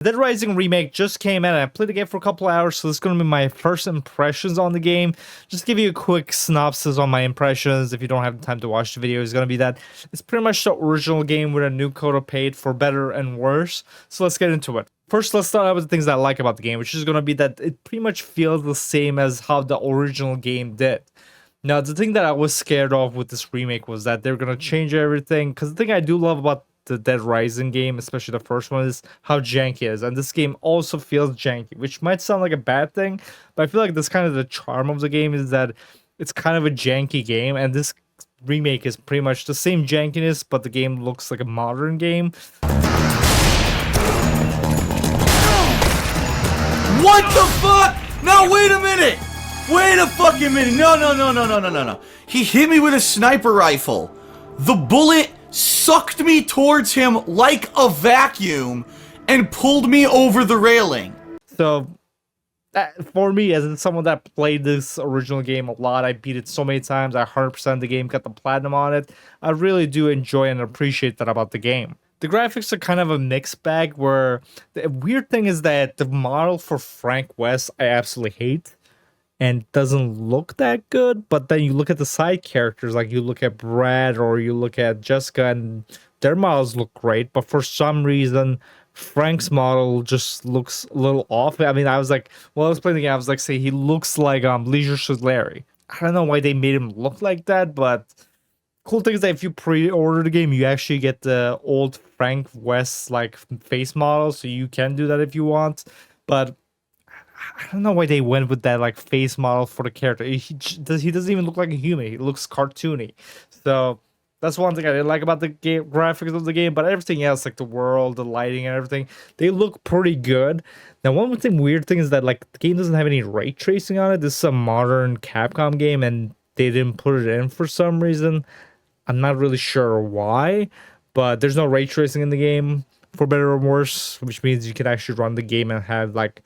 Dead Rising Remake just came out and I played the game for a couple hours, so this is going to be my first impressions on the game. Just give you a quick synopsis on my impressions if you don't have the time to watch the video. It's going to be that it's pretty much the original game with a new coat of paint for better and worse. So let's get into it. First, let's start out with the things that I like about the game, which is going to be that it pretty much feels the same as how the original game did. Now, the thing that I was scared of with this remake was that they're going to change everything, because the thing I do love about the Dead Rising game, especially the first one, is how janky it is, and this game also feels janky, which might sound like a bad thing, but I feel like that's kind of the charm of the game, is that it's kind of a janky game, and this remake is pretty much the same jankiness, but the game looks like a modern game. What the fuck? Now wait a minute! Wait a fucking minute! No. He hit me with a sniper rifle. The bullet sucked me towards him like a vacuum and pulled me over the railing. So, for me, as someone that played this original game a lot, I beat it so many times, I 100% the game, got the platinum on it. I really do enjoy and appreciate that about the game. The graphics are kind of a mixed bag, where the weird thing is that the model for Frank West I absolutely hate and doesn't look that good, but then you look at the side characters, like you look at Brad or you look at Jessica, and their models look great, but for some reason Frank's model just looks a little off. I mean, I was like, while I was playing the game, I was like, say he looks like Leisure Suit Larry. I don't know why they made him look like that, but cool thing is that if you pre-order the game, you actually get the old Frank West like face model, so you can do that if you want. But I don't know why they went with that like face model for the character. He doesn't even look like a human. He looks cartoony. So that's one thing I didn't like about the game graphics of the game. But everything else, like the world, the lighting, and everything, they look pretty good. Now, weird thing is that like the game doesn't have any ray tracing on it. This is a modern Capcom game, and they didn't put it in for some reason. I'm not really sure why, but there's no ray tracing in the game, for better or worse, which means you can actually run the game and have like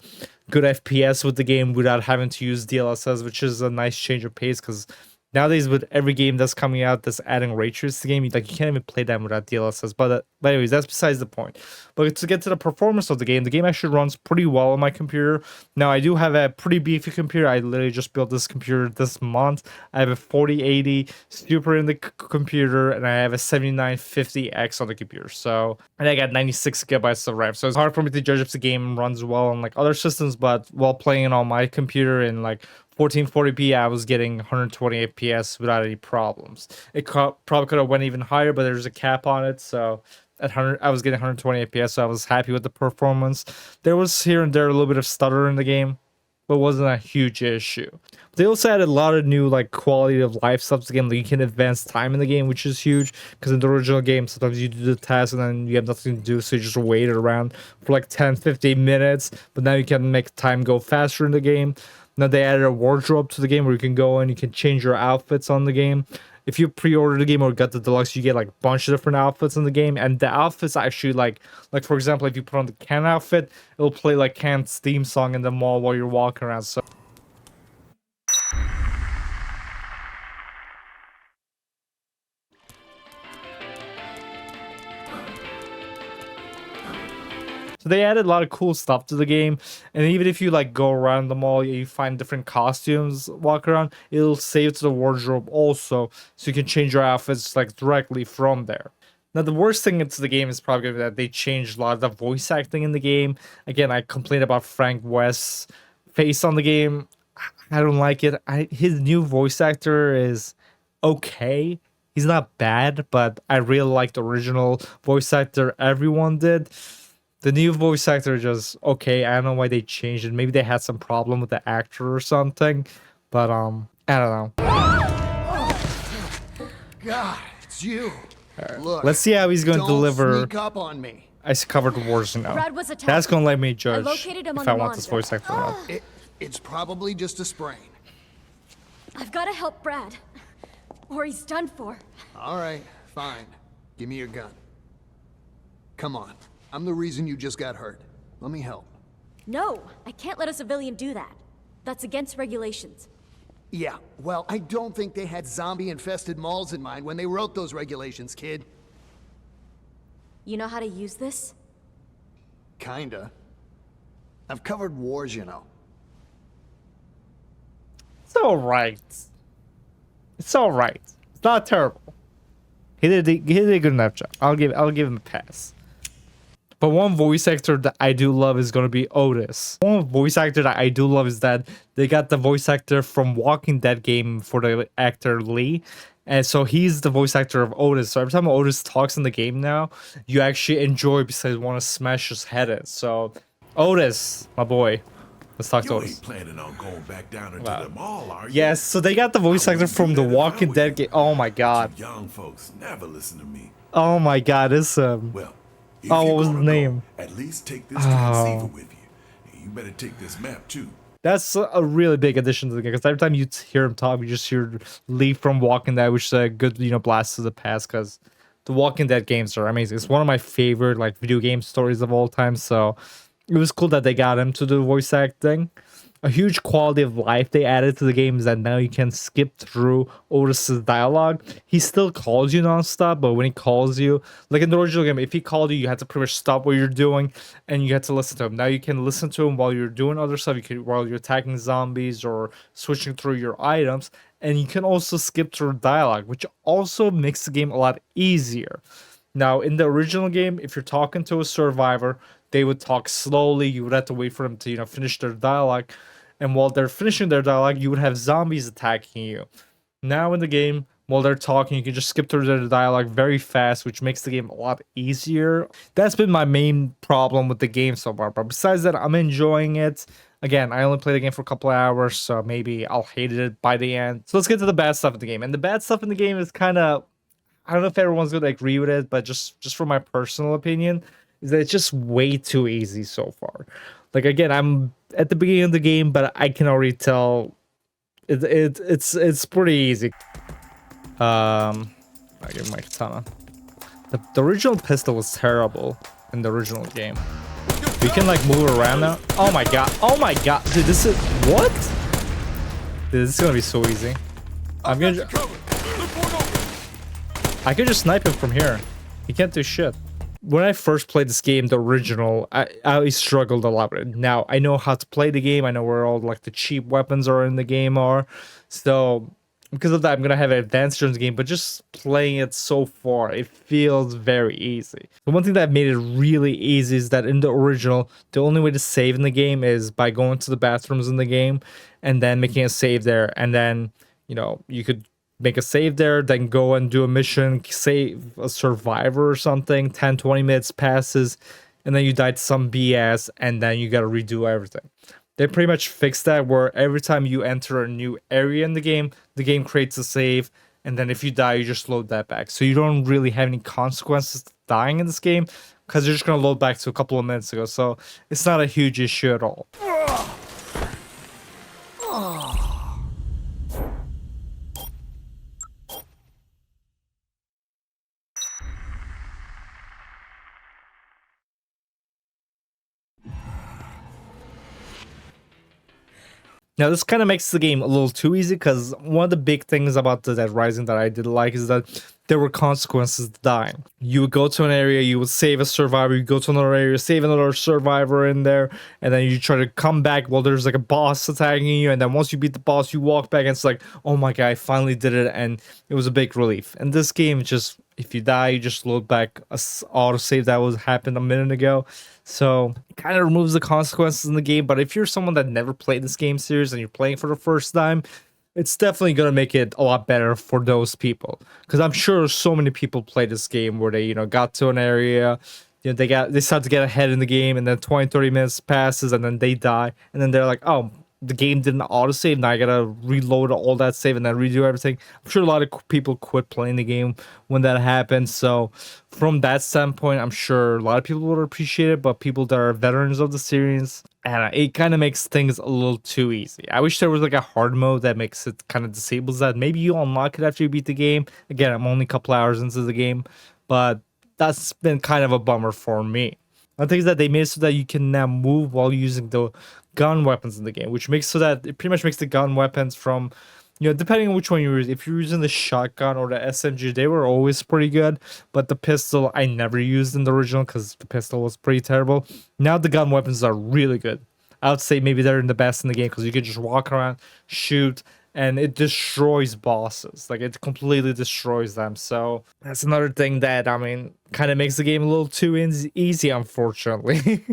good FPS with the game without having to use DLSS, which is a nice change of pace, because nowadays with every game that's coming out that's adding ray trace to the game, you can't even play them without DLSS. But anyways, that's besides the point. But to get to the performance of the game actually runs pretty well on my computer. Now, I do have a pretty beefy computer. I literally just built this computer this month. I have a 4080 Super in the computer, and I have a 7950X on the computer. So, and I got 96 gigabytes of RAM. So it's hard for me to judge if the game runs well on like other systems, but while playing it on my computer in like 1440p, I was getting 120 FPS without any problems. It probably could have went even higher, but there's a cap on it, so at 100, I was getting 120 FPS, so I was happy with the performance. There was here and there a little bit of stutter in the game, but it wasn't a huge issue. They also added a lot of new like quality of life stuff to the game. Like you can advance time in the game, which is huge, because in the original game sometimes you do the task and then you have nothing to do, so you just wait around for like 10-15 minutes, but now you can make time go faster in the game. Now they added a wardrobe to the game where you can go and you can change your outfits on the game. If you pre-order the game or got the deluxe, you get like a bunch of different outfits in the game, and the outfits actually like for example, if you put on the Ken outfit, it'll play like Ken's theme song in the mall while you're walking around. So they added a lot of cool stuff to the game, and even if you like go around the mall, you find different costumes, walk around, it'll save to the wardrobe also, so you can change your outfits like directly from there. Now, the worst thing to the game is probably that they changed a lot of the voice acting in the game. Again, I complained about Frank West's face on the game. I don't like it. His new voice actor is okay. He's not bad, but I really like the original voice actor everyone did. The new voice actor just okay. I don't know why they changed it. Maybe they had some problem with the actor or something. But I don't know. God, it's you. Right. Look, let's see how he's going to deliver. Sneak up on me. Ice covered wars now. Brad was attacked. That's going to let me judge if I want this voice actor or not. It's probably just a sprain. I've got to help Brad, or he's done for. All right, fine. Give me your gun. Come on. I'm the reason you just got hurt. Let me help. No, I can't let a civilian do that. That's against regulations. Yeah, well, I don't think they had zombie-infested malls in mind when they wrote those regulations, kid. You know how to use this? Kinda. I've covered wars, you know. It's all right. It's all right. It's not terrible. He did a good enough job. I'll give him a pass. But one voice actor that I do love is gonna be Otis. One voice actor that I do love is that they got the voice actor from Walking Dead game for the actor Lee. And so he's the voice actor of Otis. So every time Otis talks in the game now, you actually enjoy because you want to smash his head in. So Otis, my boy. Let's talk to You Otis. ain't planning on going back down into Wow. the mall, are you? Yes, so they got the voice actor from the Walking Dead game. Oh my god. You young folks never listen to me. Oh my god, it's Well, if Oh, you're what was the gonna go, name? At least take this transceiver with you. And you better take this map too. That's a really big addition to the game because every time you hear him talk, you just hear Lee from Walking Dead, which is a good, blast to the past because the Walking Dead games are amazing. It's one of my favorite like video game stories of all time. So it was cool that they got him to do voice acting. A huge quality of life they added to the game is that now you can skip through Otis's dialogue. He still calls you nonstop, but when he calls you, like in the original game, if he called you, you had to pretty much stop what you're doing and you had to listen to him. Now you can listen to him while you're doing other stuff. You can while you're attacking zombies or switching through your items, and you can also skip through dialogue, which also makes the game a lot easier. Now, in the original game, if you're talking to a survivor, they would talk slowly. You would have to wait for them to, finish their dialogue. And while they're finishing their dialogue, you would have zombies attacking you. Now in the game, while they're talking, you can just skip through their dialogue very fast, which makes the game a lot easier. That's been my main problem with the game so far. But besides that, I'm enjoying it. Again, I only played the game for a couple of hours, so maybe I'll hate it by the end. So let's get to the bad stuff in the game. And the bad stuff in the game is kind of, I don't know if everyone's going to agree with it, but just from my personal opinion, is that it's just way too easy so far. Like again, I'm at the beginning of the game, but I can already tell it's pretty easy. I give my katana. The original pistol was terrible in the original game. You can like move around now. Oh my god! Oh my god! Dude, this is what? Dude, this is gonna be so easy. I'm gonna. I could just snipe him from here. He can't do shit. When I first played this game, the original, I struggled a lot with it. Now, I know how to play the game. I know where all like the cheap weapons are in the game are. So, because of that, I'm going to have an advanced during the game. But just playing it so far, it feels very easy. The one thing that made it really easy is that in the original, the only way to save in the game is by going to the bathrooms in the game and then making a save there. And then, you could make a save there, then go and do a mission, save a survivor or something, 10-20 minutes passes, and then you die to some BS, and then you gotta redo everything. They pretty much fixed that where every time you enter a new area in the game creates a save, and then if you die, you just load that back. So you don't really have any consequences to dying in this game, because you're just gonna load back to a couple of minutes ago, so it's not a huge issue at all. Now, this kind of makes the game a little too easy because one of the big things about the Dead Rising that I did like is that there were consequences to dying. You would go to an area, you would save a survivor, you go to another area, save another survivor in there, and then you try to come back while there's like a boss attacking you, and then once you beat the boss, you walk back and it's like, oh my god, I finally did it, and it was a big relief. And this game, just, if you die, you just load back a autosave that was happened a minute ago. So it kind of removes the consequences in the game. But if you're someone that never played this game series and you're playing for the first time, it's definitely going to make it a lot better for those people. Because I'm sure so many people play this game where they, got to an area, they start to get ahead in the game, and then 20-30 minutes passes and then they die. And then they're like, oh, the game didn't autosave, now I gotta reload all that save and then redo everything. I'm sure a lot of people quit playing the game when that happens. So from that standpoint, I'm sure a lot of people would appreciate it, but people that are veterans of the series, and it kind of makes things a little too easy. I wish there was like a hard mode that makes it kind of disables that. Maybe you unlock it after you beat the game. Again, I'm only a couple hours into the game, but that's been kind of a bummer for me. One thing is that they made it so that you can now move while using the gun weapons in the game, which makes so that it pretty much makes the gun weapons from, depending on which one you're using. If you're using the shotgun or the SMG, they were always pretty good, but the pistol I never used in the original because the pistol was pretty terrible. Now the gun weapons are really good. I would say maybe they're the best in the game because you can just walk around, shoot, and it destroys bosses. Like, it completely destroys them. So that's another thing that, I mean, kind of makes the game a little too easy, unfortunately.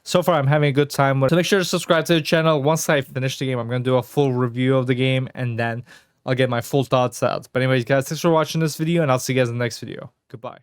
So far, I'm having a good time with it. So make sure to subscribe to the channel. Once I finish the game, I'm going to do a full review of the game, and then I'll get my full thoughts out. But anyways, guys, thanks for watching this video, and I'll see you guys in the next video. Goodbye.